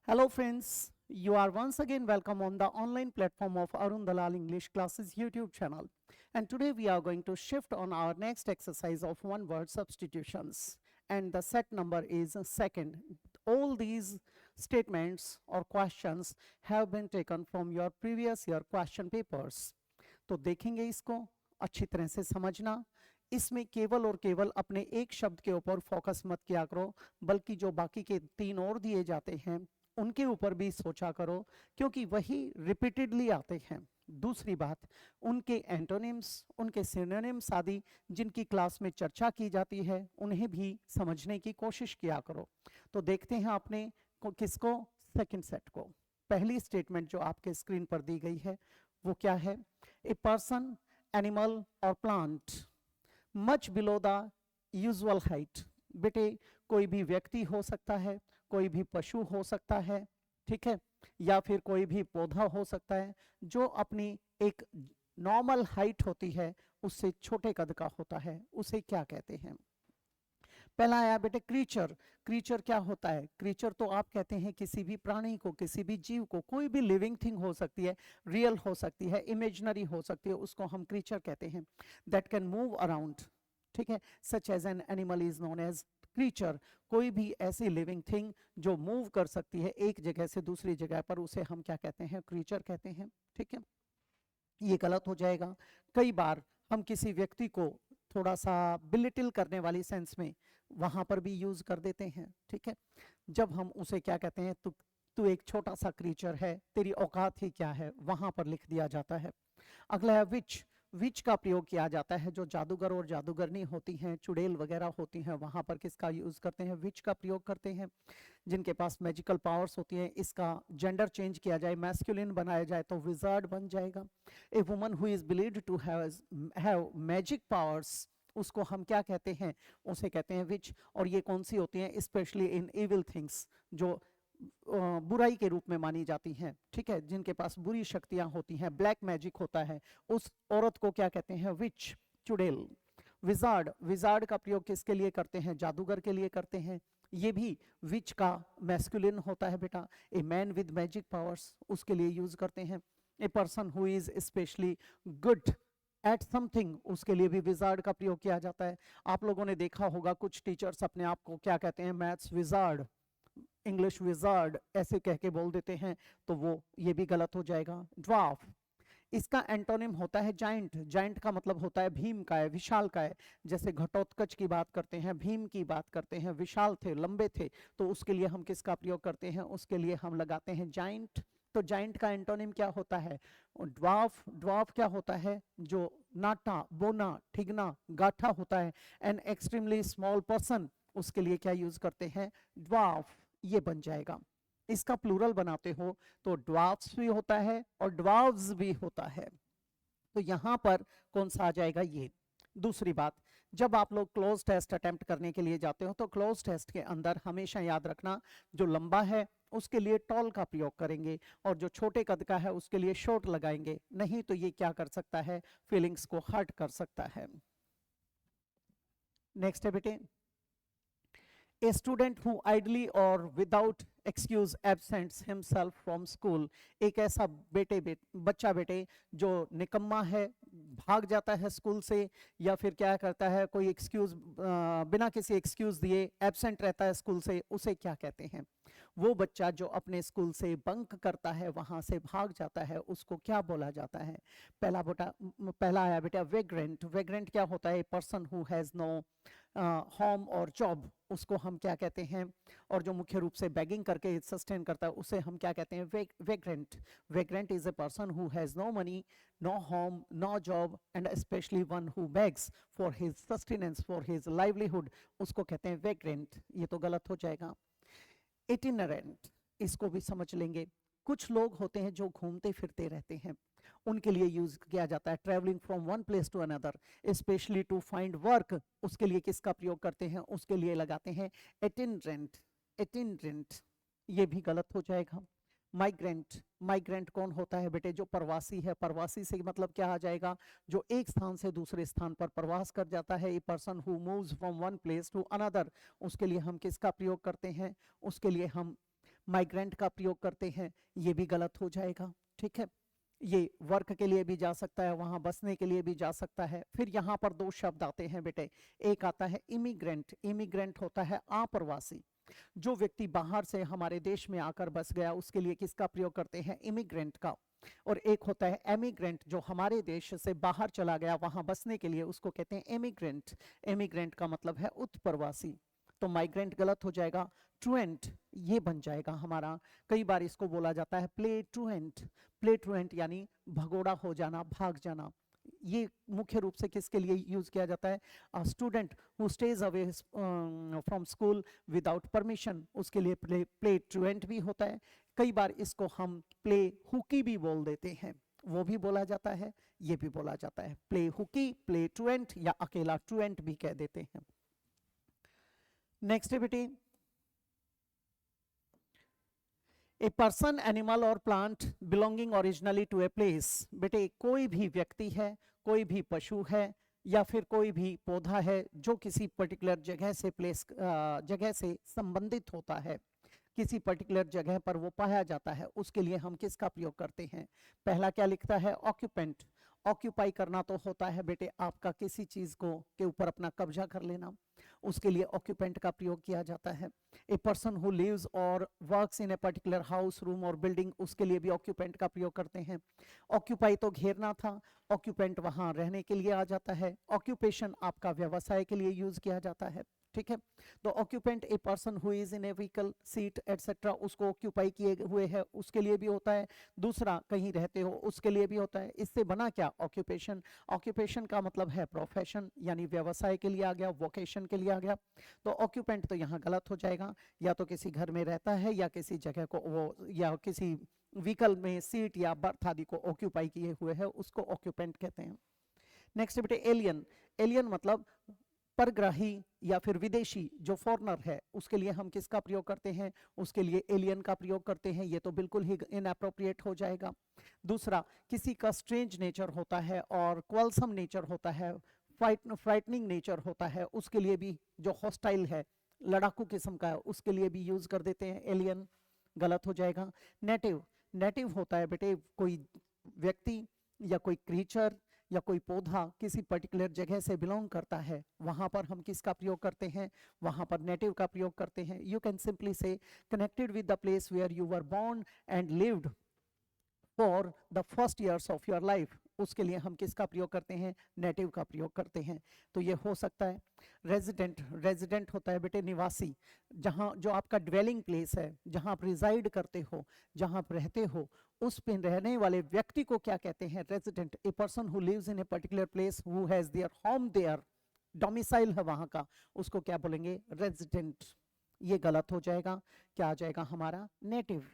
Hello friends, you are once again welcome on the online platform of Arun Dalal English Classes YouTube channel. And today we are going to shift on our next exercise of one word substitutions. And the set number is second. All these statements or questions have been taken from your previous year question papers. तो देखेंगे इसको अच्छी तरह से समझना। इसमें केवल और केवल अपने एक शब्द के ऊपर फोकस मत किया करो, बल्कि जो बाकी के तीन और दिए जाते हैं उनके ऊपर भी सोचा करो, क्योंकि वही रिपीटेडली आते हैं। दूसरी बात, उनके एंटोनिम्स, उनके सिनोनिम्स आदि जिनकी क्लास में चर्चा की जाती है उन्हें भी समझने की कोशिश किया करो। तो देखते हैं आपने किसको, सेकंड सेट को। पहली स्टेटमेंट जो आपके स्क्रीन पर दी गई है वो क्या है? ए पर्सन, एनिमल और plant much below the usual height. बेटे कोई भी व्यक्ति हो सकता है, कोई भी पशु हो सकता है, ठीक है, या फिर कोई भी पौधा हो सकता है जो अपनी एक नॉर्मल हाइट होती है उससे छोटे कद का होता है, उसे क्या कहते हैं? पहला आया बेटे क्रीचर। क्रीचर क्या होता है? क्रीचर तो आप कहते हैं किसी भी प्राणी को, किसी भी जीव को, कोई भी लिविंग थिंग हो सकती है, रियल हो सकती है, इमेजिनरी हो सकती है, उसको हम क्रीचर कहते हैं। दैट कैन मूव अराउंड, ठीक है, such as an animal is known as creature. कोई भी ऐसी लिविंग थिंग जो मूव कर सकती है एक जगह से दूसरी जगह पर, उसे हम क्या कहते हैं? क्रीचर कहते हैं, ठीक है। ये गलत हो जाएगा। कई बार हम किसी व्यक्ति को थोड़ा सा बिलिटिल करने वाली सेंस में वहां पर भी यूज कर देते हैं, ठीक है। जब हम उसे क्या कहते हैं, तू तू एक छोटा सा क्रीचर है, तेरी औकात ही क्या है, वहां पर लिख दिया जाता है। अगला है विच। विच का प्रयोग किया जाता है जो जादूगर और जादूगरनी होती हैं, चुड़ैल वगैरह होती हैं, वहां पर किसका यूज करते हैं? विच का प्रयोग करते हैं। जिनके पास मैजिकल पावर्स होती हैं, इसका जेंडर चेंज किया जाए, मैस्कुलिन बनाया जाए तो विजार्ड बन जाएगा। A woman who is believed to have magic powers, उसको हम क्या कहते हैं? उसे कहते हैं विच। और ये कौन सी होती हैं? स्पेशली इन इविल थिंग्स, जो बुराई के रूप में मानी जाती हैं, ठीक है, जिनके पास बुरी शक्तियां होती हैं, ब्लैक मैजिक होता है, उस औरत को क्या कहते हैं? विच, चुड़ैल। विजार्ड, विजार्ड का प्रयोग किसके लिए करते हैं? जादूगर के लिए करते हैं। ये भी विच का मैस्कुलिन होता है बेटा। A man with magic powers, उसके लिए यूज करते हैं। A person who is specially good at something, उसके लिए भी विजार्ड का प्रयोग किया जाता है। आप लोगों ने देखा होगा कुछ टीचर्स अपने आप को क्या कहते हैं? मैथ्स विजार्ड, इंग्लिश विजार्ड ऐसे कह के बोल देते हैं, तो वो ये भी गलत हो जाएगा। ड्वार्फ, इसका एंटोनिम होता है जाइंट। जाइंट का मतलब होता है भीम का है, विशाल का है। जैसे घटोत्कच की बात करते हैं, भीम की बात करते हैं, विशाल थे, लंबे थे, तो उसके लिए हम किसका प्रयोग करते हैं? उसके लिए हम लगाते हैं जाइंट। तो जाइंट का एंटोनिम क्या होता है? ड्वार्फ। ड्वार्फ क्या होता है? जो नाटा, बोना, ठिगना, गाठा होता है, एन एक्सट्रीमली स्मॉल पर्सन, उसके लिए क्या यूज करते हैं? ड्वार्फ। ये बन जाएगा। इसका प्लूरल बनाते हो तो ड्वार्फ्स भी होता है और ड्वार्व्स भी होता है। तो यहां पर कौन सा आ जाएगा? ये। दूसरी बात, जब आप लोग क्लोज टेस्ट अटेम्प्ट करने के लिए जाते हो तो क्लोज टेस्ट के अंदर हमेशा याद रखना, जो लंबा है उसके लिए टॉल का प्रयोग करेंगे और जो छोटे कद का है उसके लिए शॉर्ट लगाएंगे, नहीं तो ये क्या कर सकता है? फीलिंग्स को हर्ट कर सकता है। नेक्स्ट है बेटे, ए स्टूडेंट हु आइडली और without excuse absents himself from school. एक ऐसा बच्चा बेटे जो निकम्मा है, भाग जाता है स्कूल से, या फिर क्या करता है, कोई एक्सक्यूज बिना किसी एक्सक्यूज दिए एब्सेंट रहता है स्कूल से, उसे क्या कहते हैं? वो बच्चा जो अपने स्कूल से बंक करता है, वहां से भाग जाता है, उसको क्या बोला जाता है? पहला आया बेटा वेग्रेंट। वेग्रेंट क्या होता है? Person who has no home और जॉब, उसको हम क्या कहते हैं? और जो मुख्य रूप से बैगिंग करके सस्टेन करता है उसे हम क्या कहते हैं? Vagrant. Vagrant is a person who has no money, no home, no job, and specially one who begs for his sustenance, for his livelihood, उसको कहते हैं वेग्रेंट। ये तो गलत हो जाएगा। इटिनरेंट, इसको भी समझ लेंगे। कुछ लोग होते हैं जो घूमते फिरते रहते हैं, उनके लिए यूज किया जाता है। Travelling from one place to another, specially to find work, उसके लिए किसका प्रयोग करते हैं? उसके लिए लगाते हैं इटिनरेंट। इटिनरेंट, ये भी गलत हो जाएगा। माइग्रेंट। माइग्रेंट कौन होता है बेटे? जो प्रवासी है। प्रवासी से मतलब क्या आ जाएगा? जो एक स्थान से दूसरे स्थान पर प्रवास कर जाता है। A person who moves from one place to another, उसके लिए हम किसका प्रयोग करते हैं? उसके लिए हम माइग्रेंट का प्रयोग करते हैं, ये भी गलत हो जाएगा। ठीक है, ये वर्क के लिए भी जा सकता है, वहां बसने के लिए भी जा सकता है। फिर यहाँ पर दो शब्द आते हैं बेटे, एक आता है इमिग्रेंट। इमिग्रेंट होता है अप्रवासी, जो व्यक्ति बाहर से हमारे देश में आकर बस गया, उसके लिए किसका प्रयोग करते हैं, इमिग्रेंट का। और एक होता है एमिग्रेंट, जो हमारे देश से बाहर चला गया वहां बसने के लिए, उसको कहते हैं एमिग्रेंट। एमिग्रेंट का मतलब है उत्प्रवासी। तो माइग्रेंट गलत हो जाएगा, ट्रुएंट ये बन जाएगा हमारा। कई बार इसको बोला जाता है प्ले ट्रुएंट। प्ले ट्रुएंट यानी भगोड़ा हो जाना, भाग जाना। ये मुख्य रूप से किसके लिए यूज किया जाता है, student who stays away from school without permission, उसके लिए प्ले ट्रुएंट भी होता है। कई बार इसको हम प्ले हुकी भी बोल देते हैं, वो भी बोला जाता है, ये भी बोला जाता है। प्ले हुकी, प्ले ट्रुएंट या अकेला ट्रुएंट भी कह देते हैं। नेक्स्ट है बेटे, ए पर्सन, एनिमल और plant belonging originally to a place. बेटे कोई भी व्यक्ति है, कोई भी पशु है, या फिर कोई भी पौधा है जो किसी पर्टिकुलर जगह से जगह से संबंधित होता है, किसी पर्टिकुलर जगह पर वो पाया जाता है, उसके लिए हम किसका प्रयोग करते हैं। पहला क्या लिखता है, ऑक्यूपेंट। ऑक्यूपाई करना तो होता है बेटे आपका किसी चीज को के ऊपर अपना कब्जा कर लेना, उसके लिए ऑक्यूपेंट का प्रयोग किया जाता है। ए पर्सन हु लिव्स और works in a particular house, room और बिल्डिंग, उसके लिए भी ऑक्यूपेंट का प्रयोग करते हैं। ऑक्यूपाई तो घेरना था, ऑक्यूपेंट वहां रहने के लिए आ जाता है। ऑक्यूपेशन आपका व्यवसाय के लिए यूज किया जाता है। ठीक है, तो occupant A person who is in A vehicle, seat etcetera, उसको ऑक्यूपाई किए हुए है, उसके लिए भी होता है। दूसरा कहीं रहते हो, उसके लिए भी होता है। इससे बना क्या, ऑक्यूपेशन। ऑक्यूपेशन का मतलब है प्रोफेशन, यानी व्यवसाय के लिए आ गया, वोकेशन के लिए आ गया। तो ऑक्यूपेंट तो यहाँ गलत हो जाएगा, या तो किसी घर में रहता है या किसी जगह को वो, या किसी व्हीकल में सीट या बर्थ आदि को ऑक्यूपाई किए हुए है, उसको ऑक्यूपेंट कहते हैं। नेक्स्ट बेटे एलियन। एलियन मतलब परग्राही या फिर विदेशी, जो फॉरेनर है, उसके लिए हम किसका प्रयोग करते हैं, उसके लिए एलियन का प्रयोग करते हैं। ये तो बिल्कुल ही इनएप्रोप्रिएट हो जाएगा। दूसरा, किसी का स्ट्रेंज नेचर होता है और क्वालसम नेचर होता है, फ्राइटनिंग नेचर होता है, उसके लिए भी, जो हॉस्टाइल है, लड़ाकू किस्म का है, उसके लिए भी यूज कर देते हैं एलियन, गलत हो जाएगा। नेटिव। नेटिव होता है बेटे कोई व्यक्ति या कोई क्रीचर या कोई पौधा किसी पर्टिकुलर जगह से बिलोंग करता है, वहां पर हम किसका प्रयोग करते हैं, वहां पर नेटिव का प्रयोग करते हैं। You can simply say connected with the place where you were born and lived for the first years of your life, उसके लिए हम किसका प्रयोग करते हैं, नेटिव का प्रयोग करते हैं। तो ये हो सकता है। रेजिडेंट। रेजिडेंट होता है बेटे निवासी, जहाँ जो आपका ड्वेलिंग प्लेस है, जहाँ आप रिजाइड करते हो, जहाँ आप रहते हो, उस पे रहने वाले व्यक्ति को क्या कहते हैं, resident. A person who lives in a particular place, who has their home there, domicile है वहां का, उसको क्या बोलेंगे, रेजिडेंट। ये गलत हो जाएगा, क्या आ जाएगा हमारा, नेटिव।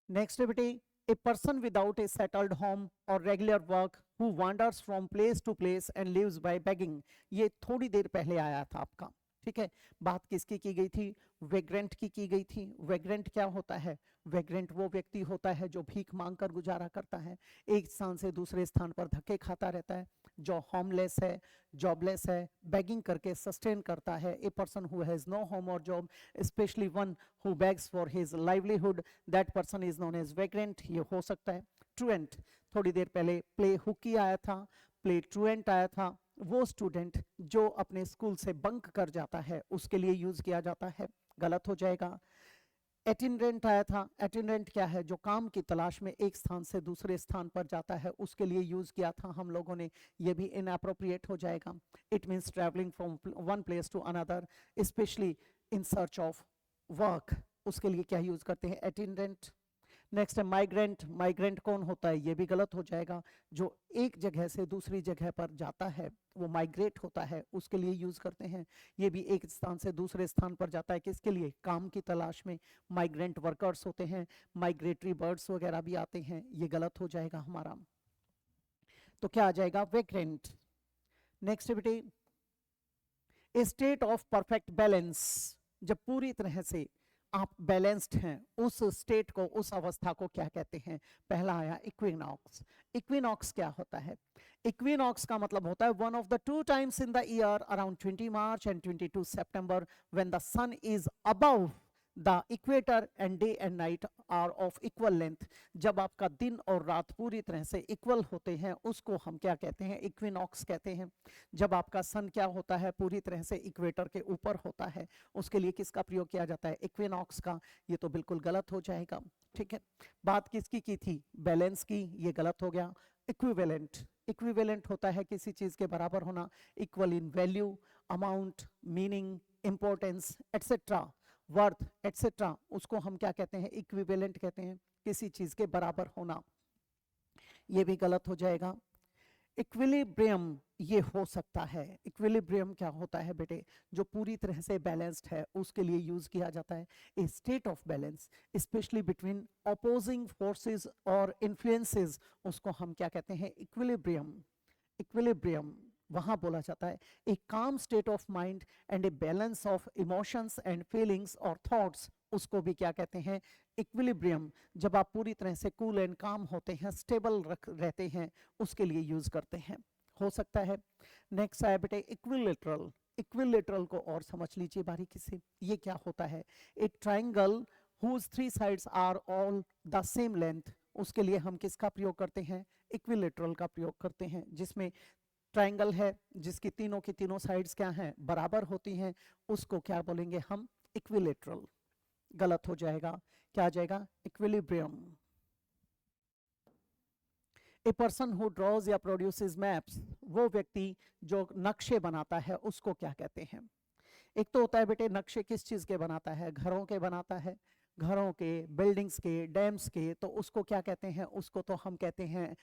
नेक्स्ट है बेटे, a person without a settled home और regular work who wanders from place to place and lives by begging. ये थोड़ी देर पहले आया था आपका, ठीक है। बात किसकी की गई थी, वेग्रेंट की गई थी। वेग्रेंट क्या होता है, वेग्रेंट वो व्यक्ति होता है जो भीख मांग कर गुजारा करता है, एक स्थान से दूसरे स्थान पर धक्के खाता रहता है, जो होमलेस है, जॉबलेस है, बेगिंग करके सस्टेन करता है। A person who has no home और job, specially one who begs for his livelihood, that person is known as vagrant. ये हो सकता है। ट्रुएंट, थोड़ी देर पहले प्ले हुकी आया था, प्ले ट्रुएंट आया था, वो स्टूडेंट जो अपने स्कूल से बंक कर जाता है, उसके लिए यूज किया जाता है, गलत हो जाएगा। एटेंडेंट आया था। एटेंडेंट क्या है, जो काम की तलाश में एक स्थान से दूसरे स्थान पर जाता है, उसके लिए यूज किया था हम लोगों ने, ये भी इनएप्रोप्रिएट हो जाएगा। It means travelling from one place to another, specially in search of work, उसके लिए क्या यूज करते हैं, एटेंडेंट। नेक्स्ट है माइग्रेंट। माइग्रेंट कौन होता है, ये भी गलत हो जाएगा, जो एक जगह से दूसरी जगह पर जाता है वो माइग्रेट होता है, उसके लिए यूज करते हैं। ये भी एक स्थान से दूसरे स्थान पर जाता है, किसके लिए, काम की तलाश में। माइग्रेंट वर्कर्स होते हैं, माइग्रेटरी बर्ड्स वगैरह भी आते हैं, ये गलत हो जाएगा हमारा। तो क्या आ जाएगा, वेग्रेंट। नेक्स्ट बेटे, ए स्टेट ऑफ परफेक्ट बैलेंस, जब पूरी तरह से आप बैलेंस्ड हैं, उस स्टेट को, उस अवस्था को क्या कहते हैं। पहला आया इक्विनॉक्स। इक्विनॉक्स क्या होता है, इक्विनॉक्स का मतलब होता है one of the two times in the year around 20 March and 22 September when the sun is above the equator and day and night are of equal length, जब आपका दिन और रात पूरी तरह से इक्वल होते हैं उसको हम क्या कहते हैं, इक्विनॉक्स कहते हैं। जब आपका सन क्या होता है, पूरी तरह से इक्वेटर के ऊपर होता है, उसके लिए किसका प्रयोग किया जाता है, इक्विनॉक्स का। ये तो बिल्कुल गलत हो जाएगा। ठीक है, बात किसकी की थी, बैलेंस की, ये गलत हो गया। इक्विवेलेंट, इक्विवेलेंट होता है किसी चीज के बराबर होना, equal in value, amount, meaning, importance etcetera, worth etcetera, उसको हम क्या कहते हैं, इक्विवेलेंट कहते हैं, किसी चीज के बराबर होना। ये भी गलत हो जाएगा। इक्विलिब्रियम ये हो सकता है, इक्विलिब्रियम क्या होता है बेटे, जो पूरी तरह से बैलेंस्ड है उसके लिए यूज किया जाता है। A state of balance specially between opposing forces और इन्फ्लुएंसेस, उसको हम क्या कहते हैं, इक्विलिब्रियम। इक्विलिब्रियम वहां बोला जाता है। ए काम state of mind and a balance of emotions and feelings और थॉट्स, उसको भी क्या कहते हैं, इक्विलिब्रियम। जब आप पूरी तरह से कूल एंड काम होते हैं, स्टेबल रहते हैं, उसके लिए यूज करते हैं, हो सकता है। नेक्स्ट आया बेटे इक्विलेटरल। इक्विलेटरल को और समझ लीजिए बारीकी से, ये क्या होता है, एक triangle whose three sides are all the same length, उसके लिए हम किसका प्रयोग करते हैं, इक्विलेटरल का प्रयोग करते हैं। जिसमें ट्राइंगल है जिसकी तीनों की तीनों साइड्स क्या हैं, बराबर होती हैं, उसको क्या बोलेंगे हम, इक्विलेटरल। गलत हो जाएगा, क्या आ जाएगा, equilibrium. A person who drawers या प्रोड्यूसेस मैप्स, वो व्यक्ति जो नक्शे बनाता है उसको क्या कहते हैं। एक तो होता है बेटे नक्शे किस चीज के बनाता है, घरों के बनाता है, घरों के, बिल्डिंग्स के, डैम्स के, तो उसको क्या कहते हैं, उसको तो हम कहते हैं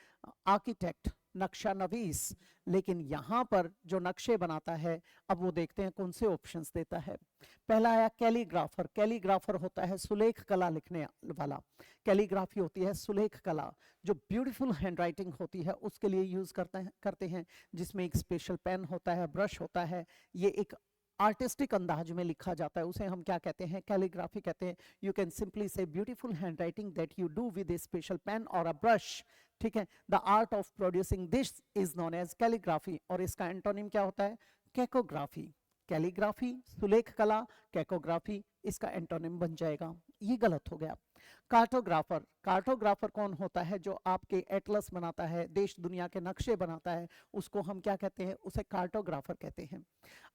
आर्किटेक्ट, नक्शा नवीस। लेकिन यहाँ पर जो नक्शे बनाता है, अब वो देखते हैं कौन से ऑप्शंस देता है। पहला आया कैलीग्राफर। कैलीग्राफर होता है सुलेख कला लिखने वाला, कैलीग्राफी होती है सुलेख कला, जो ब्यूटीफुल हैंडराइटिंग होती है उसके लिए यूज करते हैं, जिसमें एक स्पेशल पेन होता है, ब्रश होता है, ये एक आर्टिस्टिक अंदाज में लिखा जाता है, उसे हम क्या कहते हैं, कैलीग्राफी कहते हैं। You can simply say beautiful handwriting that you do with a special pen और अ ब्रश। ठीक है, the art of producing this is known as calligraphy. और इसका एंटोनिम क्या होता है, कैकोग्राफी। कैलीग्राफी सुलेख कला, कैकोग्राफी इसका एंटोनिम बन जाएगा। ये गलत हो गया। कार्टोग्राफर, कार्टोग्राफर कौन होता है, जो आपके एटलस बनाता है, देश दुनिया के नक्शे बनाता है, उसको हम क्या कहते हैं, उसे कार्टोग्राफर कहते हैं।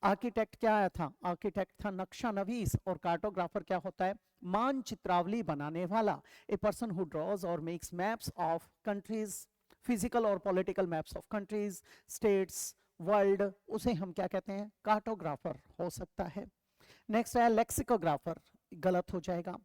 आर्किटेक्ट क्या आया था, आर्किटेक्ट था नक्शा नवीस, और कार्टोग्राफर क्या होता है, मानचित्रावली बनाने वाला। ए पर्सन हु ड्रॉज और makes maps of countries, physical और political maps of countries, states, world, उसे हम क्या कहते हैं, कार्टोग्राफर हो सकता है। नेक्स्ट है लेक्सिकोग्राफर, गलत हो जाएगा।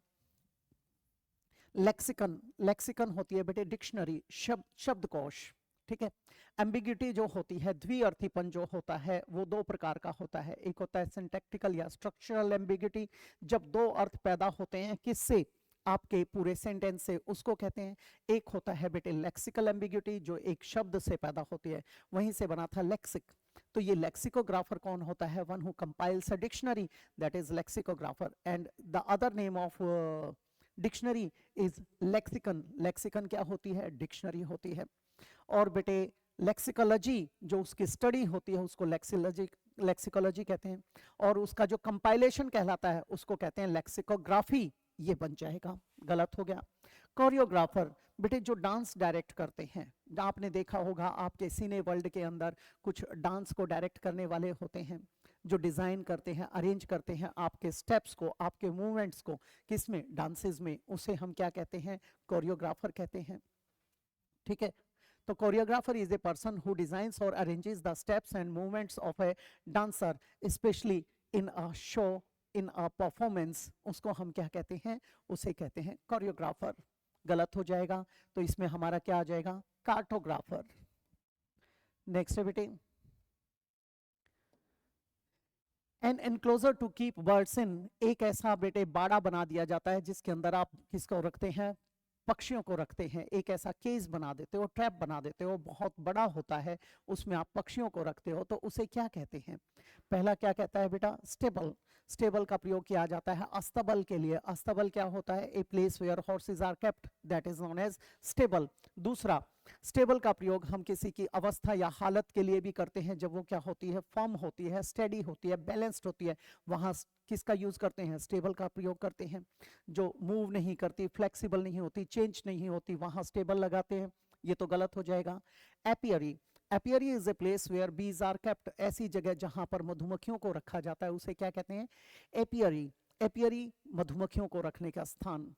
लेक्सिकन, लेक्सिकन होती है बेटे डिक्शनरी, शब्दकोश। ठीक है, एम्बिग्यूटी जो होती है, द्विअर्थीपन जो होता है, वो दो प्रकार का होता है। एक होता है सिंटैक्टिकल या स्ट्रक्चरल एम्बिग्यूटी, जब दो अर्थ पैदा होते हैं किससे, आपके पूरे सेंटेंस से, उसको कहते हैं। एक होता है बेटे लेक्सिकल एम्बिग्यूटी, जो एक शब्द से पैदा होती है, वहीं से बना था लेक्सिक। तो ये लेक्सिकोग्राफर कौन होता है, one who compiles a dictionary, that is lexicographer. And the other name of dictionary is lexicon. Lexicon क्या होती है, डिक्शनरी होती है। और बेटे लेक्सिकोलॉजी जो उसकी स्टडी होती है उसको लेक्सिकोलॉजी कहते हैं, और उसका जो कंपाइलेशन कहलाता है उसको कहते हैं लेक्सिकोग्राफी। ये बन जाएगा, गलत हो गया। कोरियोग्राफर, बेटे जो डांस डायरेक्ट करते हैं, आपने देखा होगा आपके सिने वर्ल्ड के अंदर कुछ डांस को डायरेक्ट करने वाले होते हैं, जो डिजाइन करते हैं, अरेंज करते हैं आपके स्टेप्स को, आपके मूवमेंट्स को, किसमें, डांसेस में, उसे हम क्या कहते हैं, कोरियोग्राफर कहते हैं। ठीक है, तो choreographer is a person who designs और arranges the steps and movements of a dancer, specially in a show, in a performance, उसको हम क्या कहते हैं, उसे कहते हैं कोरियोग्राफर। गलत हो जाएगा, तो इसमें हमारा क्या आ जाएगा, कार्टोग्राफर। नेक्स्ट है बेटे an enclosure to keep birds in, एक ऐसा बेटे बाड़ा बना दिया जाता है जिसके अंदर आप किसको रखते हैं, पक्षियों को रखते हैं। एक ऐसा केज बना देते हो, ट्रैप बना देते हो, बहुत बड़ा होता है, उसमें आप पक्षियों को रखते हो, तो उसे क्या कहते हैं। पहला क्या कहता है बेटा, स्टेबल। स्टेबल का प्रयोग किया जाता है अस्तबल के लिए। अस्तबल क्या होता है, a place where horses are kept, that is known as stable. दूसरा स्टेबल का प्रयोग हम किसी की अवस्था या हालत के लिए भी करते हैं, जब वो क्या होती है, फर्म होती है, स्टेडी होती है, बैलेंस्ड होती है, वहां किसका यूज करते हैं, स्टेबल का प्रयोग करते हैं। जो मूव नहीं करती, फ्लेक्सिबल नहीं होती, चेंज नहीं होती, वहां स्टेबल लगाते हैं, ये तो गलत हो जाएगा। Apiary, apiary is a place where bees are kept, ऐसी जगह जहां पर मधुमक्खियों को रखा जाता है उसे क्या कहते हैं, एपियरी। एपियरी मधुमक्खियों को रखने का स्थान,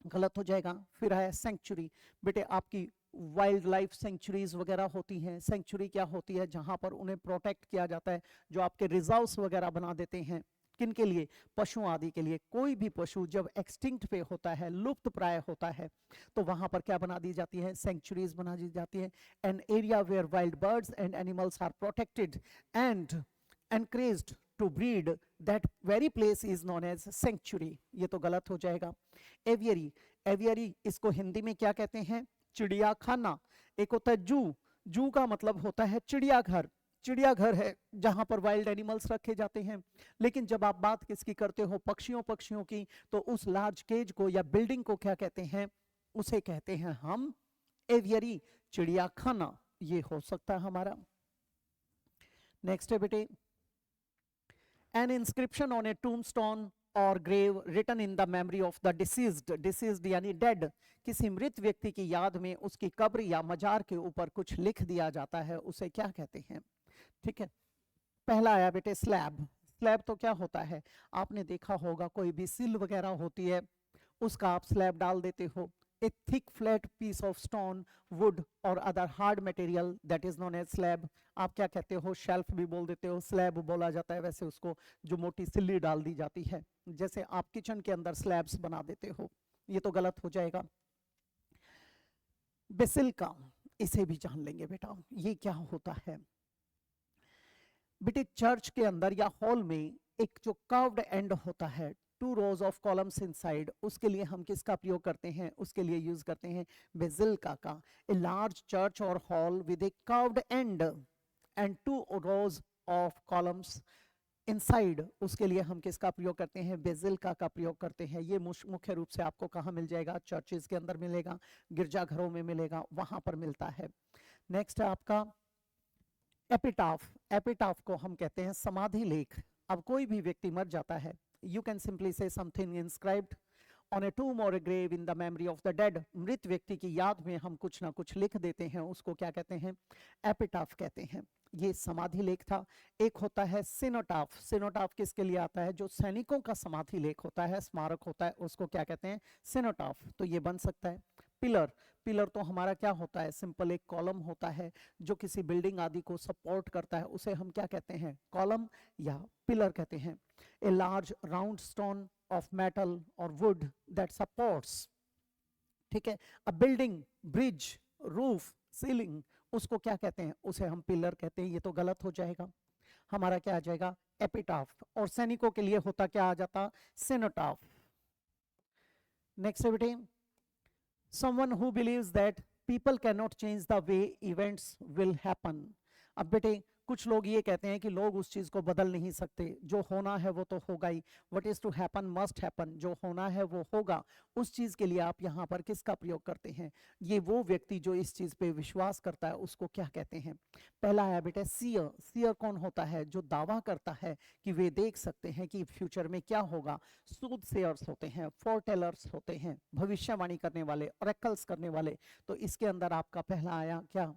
गलत हो जाएगा। फिर है सेंचुरी, बेटे आपकी वाइल्ड लाइफ सेंचुरीज वगैरह होती हैं। सेंचुरी क्या होती है, जहां पर उन्हें प्रोटेक्ट किया जाता है, जो आपके रिजर्व्स वगैरह बना देते हैं, किन के लिए, पशु आदि के लिए। कोई भी पशु जब एक्सटिंक्ट पे होता है, लुप्त प्राय होता है, तो वहां पर क्या बना दी जाती है, सेंचुरीज बना दी जाती है। An area where wild birds and animals are protected and encouraged to breed, that very place is known as sanctuary, ये तो गलत हो जाएगा। एवियरी, एवियरी इसको हिंदी में क्या कहते हैं, चिड़िया खाना। एक होता है जू, जू का मतलब होता है चिड़ियाघर, चिड़ियाघर है जहां पर वाइल्ड एनिमल्स रखे जाते हैं। लेकिन जब आप बात किसकी करते हो, पक्षियों की, तो उस लार्ज केज को या बिल्डिंग को क्या कहते हैं, उसे कहते हैं हम एवियरी, चिड़ियाखाना, ये हो सकता है हमारा। नेक्स्ट है बेटे, an inscription on a tombstone or grave written in the memory of the deceased, deceased यानी dead, किसी मृत व्यक्ति की याद में उसकी कब्र या मजार के ऊपर कुछ लिख दिया जाता है, उसे क्या कहते हैं। ठीक है, पहला आया बेटे स्लैब। स्लैब तो क्या होता है, आपने देखा होगा कोई भी सिल वगैरह होती है, उसका आप स्लैब डाल देते हो। A thick flat piece of stone, wood और other hard material, that is known as slab. आप क्या कहते हो, शेल्फ भी बोल देते हो, स्लैब बोला जाता है वैसे उसको, जो मोटी सिल्ली डाल दी जाती है, जैसे आप किचन के अंदर स्लैब्स बना देते हो, ये तो गलत हो जाएगा। बेसिलिका, इसे भी जान लेंगे बेटा, ये क्या होता है। बेटे चर्च के अंदर या हॉल में एक जो कर्व्ड एंड होता है, 2 rows of columns inside, उसके लिए हम किसका प्रयोग करते हैं, उसके लिए यूज करते हैं बेसिलिका का। ए लार्ज चर्च और hall with A curved and and 2 rows of columns inside, उसके लिए हम किसका प्रयोग करते हैं, बेसिलिका का प्रयोग करते हैं। ये मुख्य रूप से आपको कहाँ मिल जाएगा, चर्चेज के अंदर मिलेगा, गिरजाघरों में मिलेगा, वहां पर मिलता है। नेक्स्ट है आपका एपिटाफ। एपिटाफ को हम कहते हैं समाधि लेख। अब कोई भी व्यक्ति मर जाता है, you can simply say something inscribed on a tomb or a grave in the memory of the dead, मृत व्यक्ति की याद में हम कुछ ना कुछ लिख देते हैं, उसको क्या कहते हैं, एपिटाफ कहते हैं। ये समाधि लेख था। एक होता है सिनोटाफ। सिनोटाफ किसके लिए आता है, जो सैनिकों का समाधि लेख होता है, स्मारक होता है, उसको क्या कहते हैं, सिनोटाफ, तो ये बन सकता है। पिलर, पिलर तो हमारा क्या होता है, सिंपल एक कॉलम होता है जो किसी बिल्डिंग आदि को सपोर्ट करता है, उसे हम क्या कहते हैं, कॉलम या पिलर कहते हैं। A large round stone of metal और वुड दैट सपोर्ट्स, ठीक है, अ बिल्डिंग, ब्रिज, रूफ, सीलिंग, उसको क्या कहते हैं, उसे हम पिलर कहते हैं, ये तो गलत हो जाएगा। हमारा क्या आ जाएगा, एपिटाफ। और सैनिकों के लिए होता क्या आ जाता, सिनोटाफ। नेक्स्ट है बेटे, someone who believes that people cannot change the way events will happen। अब बेटे कुछ लोग ये कहते हैं कि लोग उस चीज को बदल नहीं सकते, जो होना है वो तो होगा ही, what is to happen must happen, जो होना है वो होगा। उस चीज के लिए आप यहाँ पर किसका प्रयोग करते हैं, ये वो व्यक्ति जो इस चीज पे विश्वास करता है उसको क्या कहते हैं। पहला है बेटे सीयर। सीयर कौन होता है, जो दावा करता है कि वे देख सकते हैं कि फ्यूचर में क्या होगा। सूदसेयर्स होते हैं, फोरटेलर्स होते हैं, भविष्यवाणी करने वाले, ऑरेकल्स करने वाले। तो इसके अंदर आपका पहला आया क्या,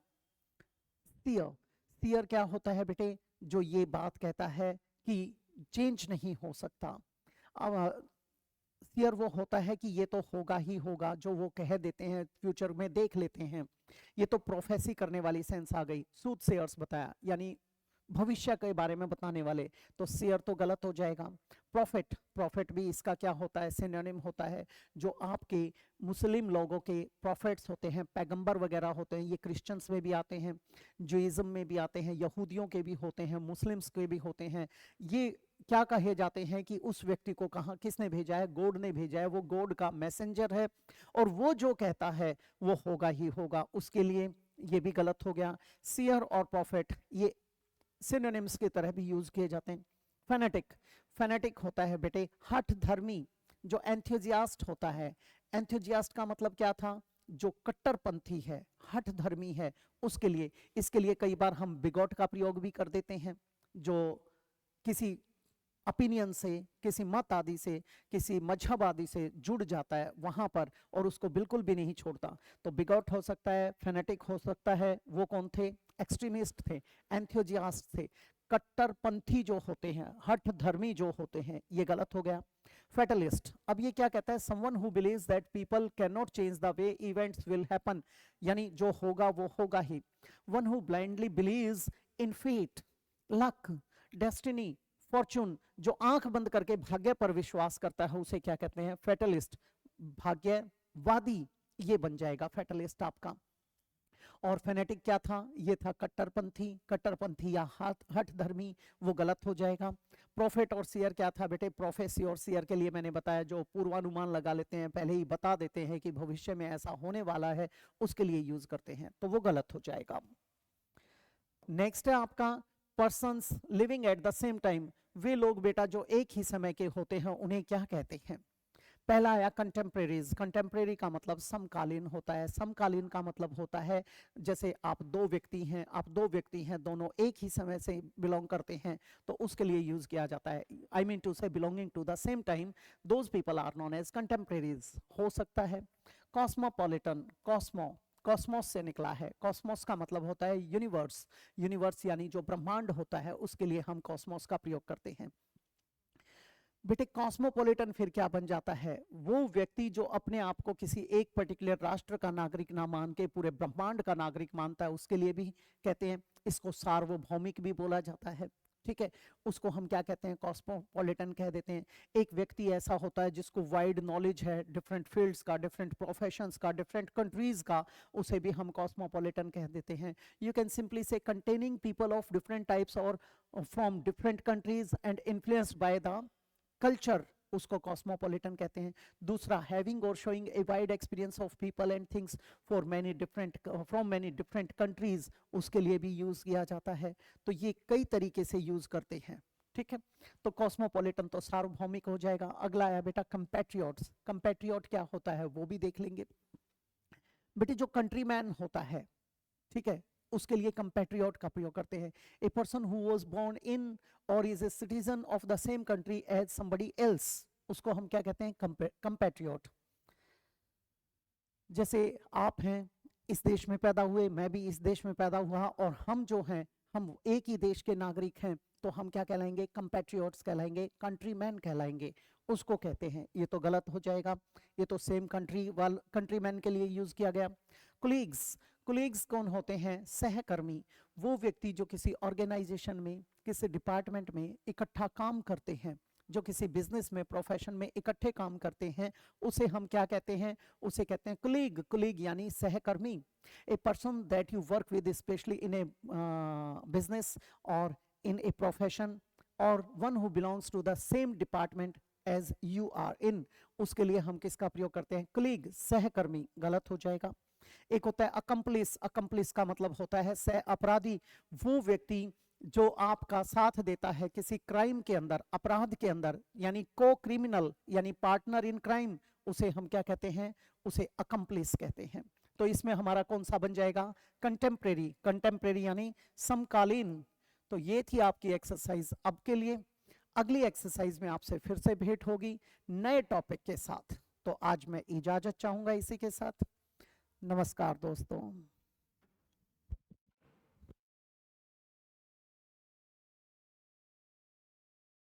सीयर। सीयर क्या होता है बेटे, जो ये बात कहता है कि चेंज नहीं हो सकता। अब सीयर वो होता है कि ये तो होगा ही होगा, जो वो कह देते हैं, फ्यूचर में देख लेते हैं। ये तो प्रोफेसी करने वाली सेंस आ गई। सूदसेयर्स बताया यानी भविष्य के बारे में बताने वाले, तो सीयर तो गलत हो जाएगा। प्रॉफिट, प्रॉफिट भी इसका क्या होता है, सिनोनिम होता है। जो आपके मुस्लिम लोगों के प्रॉफिट्स होते हैं, पैगंबर वगैरह होते हैं, ये क्रिश्चियंस में भी आते हैं, जुइज्म में भी आते हैं, यहूदियों के भी होते हैं, मुस्लिम्स के भी होते हैं। ये क्या कहे जाते हैं कि उस व्यक्ति को कहाँ किसने भेजा है, गॉड ने भेजा है, वो गॉड का मैसेंजर है, और वो जो कहता है वो होगा ही होगा, उसके लिए ये भी गलत हो गया। सीयर और प्रॉफिट ये सिनोनिम्स की तरह भी यूज किए जाते हैं। फैनेटिक, फैनेटिक होता है बेटे हठ धर्मी, जो एंथुजियास्ट होता है। एंथुजियास्ट का मतलब क्या था, जो कट्टरपंथी है, हठ धर्मी है, उसके लिए, इसके लिए कई बार हम बिगॉट का प्रयोग भी कर देते हैं, जो किसी ओपिनियन से, किसी मत आदि से, किसी मजहब आदि से जुड़ जाता है वहां पर और उसको बिल्कुल भी नहीं छोड़ता। तो बिगॉट हो सकता है, फेनेटिक हो सकता है, वो कौन थे? एक्सट्रीमिस्ट थे, एंथुजियास्ट थे। कट्टरपंथी जो होते हैं, हठ धर्मी जो होते हैं, ये गलत हो गया। फेटलिस्ट, अब ये क्या कहता है? Someone who believes that people can not change the way events will happen, यानी जो होगा वो होगा ही। One who blindly believes in fate, luck, destiny, fortune, जो आंख बंद करके भाग्य पर विश्वास करता है उसे क्या कहते हैं? फेटलिस्ट, भाग्यवादी, ये बन जाएगा फेटलिस्ट आपका। और फेनेटिक क्या था? ये था कट्टरपंथी, कट्टरपंथी या हठ धर्मी, वो गलत हो जाएगा। प्रोफेट और सियर क्या था बेटे? प्रोफेसी और सियर के लिए मैंने बताया, जो पूर्वानुमान लगा लेते हैं, पहले ही बता देते हैं कि भविष्य में ऐसा होने वाला है, उसके लिए यूज करते हैं, तो वो गलत हो जाएगा। नेक्स्ट है आपका persons living at the same time, वे लोग बेटा जो एक ही समय के होते हैं उन्हें क्या कहते हैं? पहला आया कंटेम्प्रेरीज। कंटेम्प्रेरी का मतलब समकालीन होता है। समकालीन का मतलब होता है जैसे आप दो व्यक्ति हैं, दोनों एक ही समय से बिलोंग करते हैं, तो उसके लिए यूज किया जाता है। I mean to say belonging to the same time, those people are known as contemporaries हो सकता है। कॉस्मोपॉलिटन, कॉस्मोस से निकला है। कॉस्मोस का मतलब होता है यूनिवर्स, यूनिवर्स यानी जो ब्रह्मांड होता है, उसके लिए हम कॉस्मोस का प्रयोग करते हैं। बेटे कॉस्मोपॉलिटन फिर क्या बन जाता है? वो व्यक्ति जो अपने आप को किसी एक पर्टिकुलर राष्ट्र का नागरिक ना मान के पूरे ब्रह्मांड का नागरिक मानता है, उसके लिए भी कहते हैं। इसको सार्वभौमिक भी बोला जाता है, ठीक है। उसको हम क्या कहते हैं? कॉस्मोपॉलिटन कह देते हैं। एक व्यक्ति ऐसा होता है जिसको वाइड नॉलेज है डिफरेंट फील्ड्स का, डिफरेंट प्रोफेशंस का, डिफरेंट कंट्रीज का, उसे भी हम कॉस्मोपॉलिटन कह देते हैं। You can simply say containing people of different types और from different countries and influenced by the culture, उसको कॉस्मोपॉलिटन कहते हैं। दूसरा, हैविंग और showing a wide experience of people and things for many different from many different countries, उसके लिए भी use किया जाता है। तो ये कई तरीके से यूज करते हैं, ठीक है। तो कॉस्मोपॉलिटन तो सार्वभौमिक हो जाएगा। अगला आया बेटा कंपैट्रियट्स। कंपैट्रियट क्या होता है वो भी देख लेंगे। बेटे जो कंट्रीमैन होता है, ठीक है, उसके लिए कंपैट्रियट का प्रयोग करते हैं। A person who was born in और is a citizen of the same country as somebody else, उसको हम क्या कहते हैं? कंपैट्रियट। जैसे आप हैं, इस देश में पैदा हुए, मैं भी इस देश में पैदा हुआ, और हम जो हैं, हम एक ही देश के नागरिक हैं, तो हम क्या कहलाएंगे? कंपैट्रियट्स कहलाएंगे, कंट्रीमैन कहलाएंगे, उसको कहते हैं। ये तो गलत हो जाएगा, ये तो सेम कंट्री वाल कंट्रीमैन के लिए यूज किया गया। कुलीग्स, कुलीग्स कौन होते हैं? सहकर्मी, वो व्यक्ति जो किसी ऑर्गेनाइजेशन में, किसी डिपार्टमेंट में इकट्ठा काम करते हैं, जो किसी बिजनेस में, प्रोफेशन में इकट्ठे काम करते हैं, उसे हम क्या कहते हैं? उसे कहते हैं कुलीग। कुलीग यानी सहकर्मी। A person that you work with specially in a business or in a profession, और one who belongs to the same department as you are in, उसके लिए हम किसका प्रयोग करते हैं? कुलीग, सहकर्मी, गलत हो जाएगा। एक होता है अकम्प्लिस। अकम्प्लिस का मतलब होता है सह अपराधी, वो व्यक्ति जो आपका साथ देता है किसी क्राइम के अंदर, अपराध के अंदर, यानी को क्रिमिनल यानी पार्टनर इन क्राइम, उसे हम क्या कहते हैं? उसे अकम्प्लिस कहते हैं। तो इसमें हमारा कौन सा बन जाएगा? कंटेम्प्रेरी। कंटेम्प्रेरी यानी समकालीन। तो ये थी आपकी एक्सरसाइज अब के लिए। अगली एक्सरसाइज में आपसे फिर से भेंट होगी नए टॉपिक के साथ। तो आज मैं इजाजत चाहूंगा इसी के साथ। नमस्कार दोस्तों।